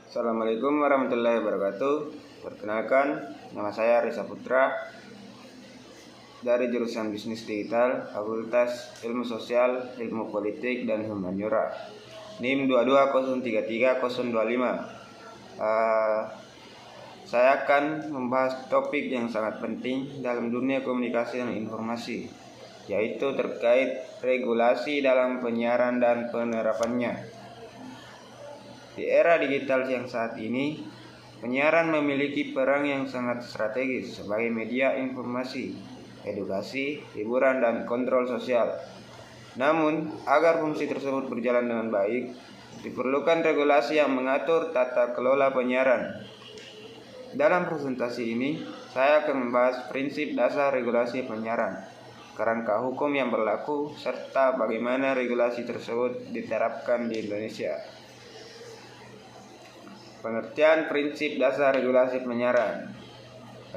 Assalamualaikum warahmatullahi wabarakatuh. Perkenalkan, nama saya Risa Putra dari jurusan Bisnis Digital, Fakultas Ilmu Sosial, Ilmu Politik dan Humaniora. NIM 22033.025. Saya akan membahas topik yang sangat penting dalam dunia komunikasi dan informasi, yaitu terkait regulasi dalam penyiaran dan penerapannya. Di era digital yang saat ini, penyiaran memiliki peran yang sangat strategis sebagai media informasi, edukasi, hiburan, dan kontrol sosial. Namun, agar fungsi tersebut berjalan dengan baik, diperlukan regulasi yang mengatur tata kelola penyiaran. Dalam presentasi ini, saya akan membahas prinsip dasar regulasi penyiaran, kerangka hukum yang berlaku, serta bagaimana regulasi tersebut diterapkan di Indonesia. Pengertian prinsip dasar regulasi penyiaran.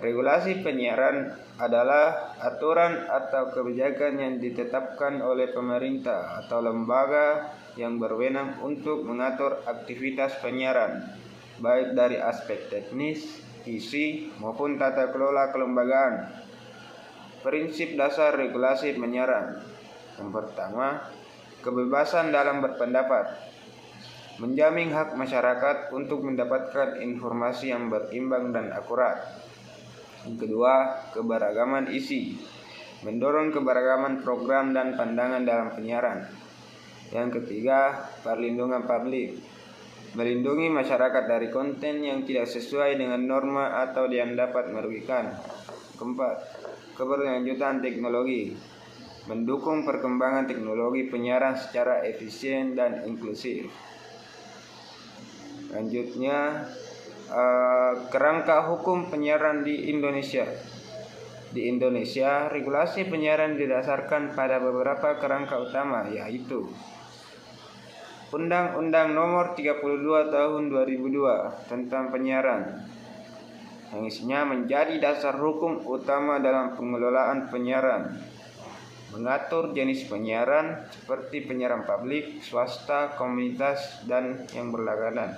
Regulasi penyiaran adalah aturan atau kebijakan yang ditetapkan oleh pemerintah atau lembaga yang berwenang untuk mengatur aktivitas penyiaran, baik dari aspek teknis, isi, maupun tata kelola kelembagaan. Prinsip dasar regulasi penyiaran. Yang pertama, kebebasan dalam berpendapat. Menjamin hak masyarakat untuk mendapatkan informasi yang berimbang dan akurat. Yang kedua, keberagaman isi. Mendorong keberagaman program dan pandangan dalam penyiaran. Yang ketiga, perlindungan publik. Melindungi masyarakat dari konten yang tidak sesuai dengan norma atau yang dapat merugikan. Keempat, keberlanjutan teknologi. Mendukung perkembangan teknologi penyiaran secara efisien dan inklusif. Selanjutnya, kerangka hukum penyiaran di Indonesia. Di Indonesia, regulasi penyiaran didasarkan pada beberapa kerangka utama, yaitu Undang-Undang Nomor 32 Tahun 2002 tentang penyiaran, yang isinya menjadi dasar hukum utama dalam pengelolaan penyiaran, mengatur jenis penyiaran seperti penyiaran publik, swasta, komunitas, dan yang berlangganan,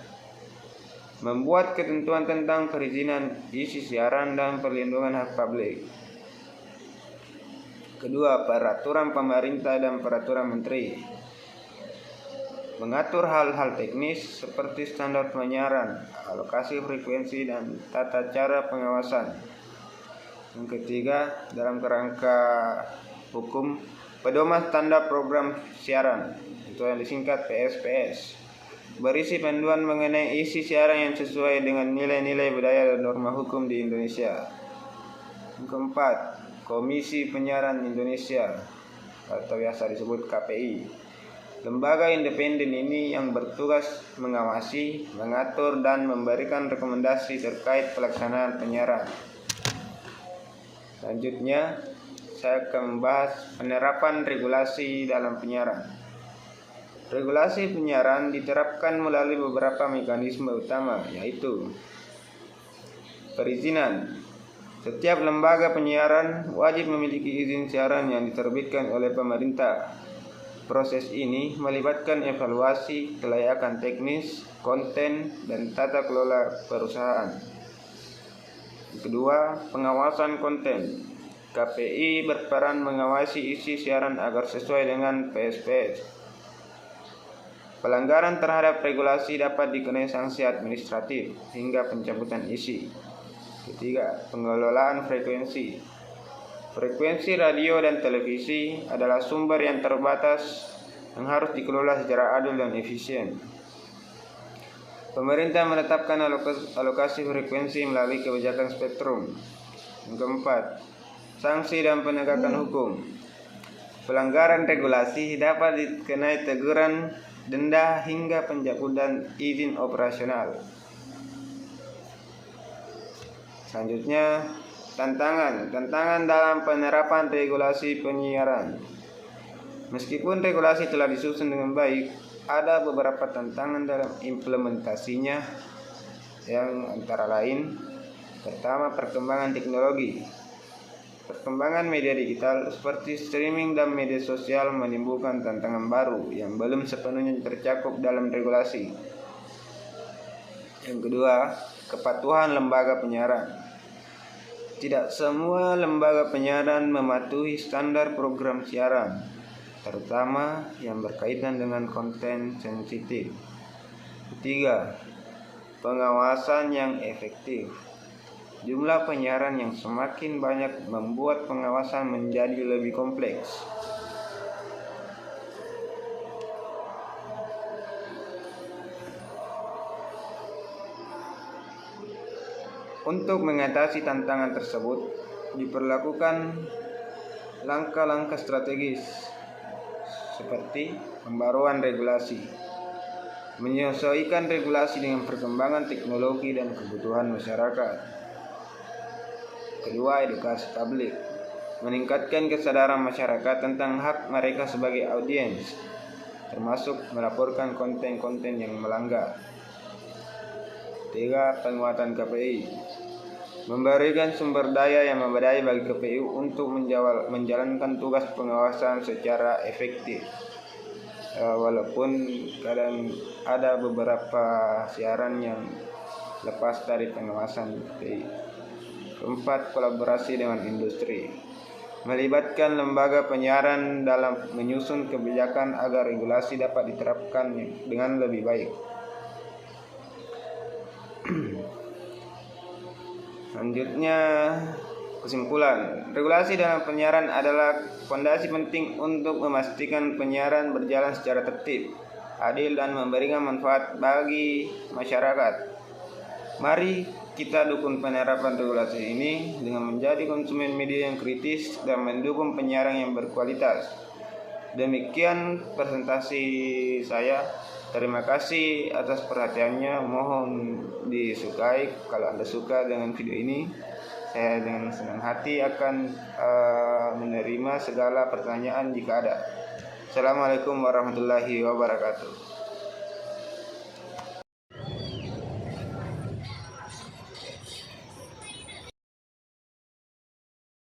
membuat ketentuan tentang perizinan isi siaran dan perlindungan hak publik. Kedua, peraturan pemerintah dan peraturan menteri, mengatur hal-hal teknis seperti standar penyiaran, alokasi frekuensi, dan tata cara pengawasan. Yang ketiga, dalam kerangka hukum, pedoman standar program siaran, itu yang disingkat PSPS, berisi panduan mengenai isi siaran yang sesuai dengan nilai-nilai budaya dan norma hukum di Indonesia. Yang keempat, Komisi Penyiaran Indonesia atau biasa disebut KPI. Lembaga independen ini yang bertugas mengawasi, mengatur, dan memberikan rekomendasi terkait pelaksanaan penyiaran. Selanjutnya, saya akan membahas penerapan regulasi dalam penyiaran. Regulasi penyiaran diterapkan melalui beberapa mekanisme utama, yaitu perizinan. Setiap lembaga penyiaran wajib memiliki izin siaran yang diterbitkan oleh pemerintah. Proses ini melibatkan evaluasi kelayakan teknis, konten, dan tata kelola perusahaan. Kedua, pengawasan konten. KPI berperan mengawasi isi siaran agar sesuai dengan PSPS. Pelanggaran terhadap regulasi dapat dikenai sanksi administratif hingga pencabutan isi. Ketiga, pengelolaan frekuensi. Frekuensi radio dan televisi adalah sumber yang terbatas yang harus dikelola secara adil dan efisien. Pemerintah menetapkan alokasi frekuensi melalui kebijakan spektrum. Yang keempat, sanksi dan penegakan hukum. Pelanggaran regulasi dapat dikenai teguran, denda, hingga pencabutan izin operasional. Selanjutnya, Tantangan dalam penerapan regulasi penyiaran. Meskipun regulasi telah disusun dengan baik, ada beberapa tantangan dalam implementasinya, yang antara lain, pertama, perkembangan teknologi. Perkembangan media digital seperti streaming dan media sosial menimbulkan tantangan baru yang belum sepenuhnya tercakup dalam regulasi. Yang kedua, kepatuhan lembaga penyiaran. Tidak semua lembaga penyiaran mematuhi standar program siaran, terutama yang berkaitan dengan konten sensitif. Ketiga, pengawasan yang efektif. Jumlah penyiaran yang semakin banyak membuat pengawasan menjadi lebih kompleks. Untuk mengatasi tantangan tersebut, diperlakukan langkah-langkah strategis seperti pembaruan regulasi, menyesuaikan regulasi dengan perkembangan teknologi dan kebutuhan masyarakat. Kedua, edukasi publik, meningkatkan kesadaran masyarakat tentang hak mereka sebagai audiens, termasuk melaporkan konten-konten yang melanggar. Tiga, penguatan KPI, memberikan sumber daya yang memadai bagi KPU untuk menjalankan tugas pengawasan secara efektif. Walaupun kadang ada beberapa siaran yang lepas dari pengawasan KPI. Keempat, kolaborasi dengan industri, melibatkan lembaga penyiaran dalam menyusun kebijakan agar regulasi dapat diterapkan dengan lebih baik. Selanjutnya, kesimpulan. Regulasi dalam penyiaran adalah fondasi penting untuk memastikan penyiaran berjalan secara tertib, adil, dan memberikan manfaat bagi masyarakat. Mari kita dukung penerapan regulasi ini dengan menjadi konsumen media yang kritis dan mendukung penyiaran yang berkualitas. Demikian presentasi saya. Terima kasih atas perhatiannya. Mohon disukai. Kalau Anda suka dengan video ini, saya dengan senang hati akan menerima segala pertanyaan jika ada. Assalamualaikum warahmatullahi wabarakatuh.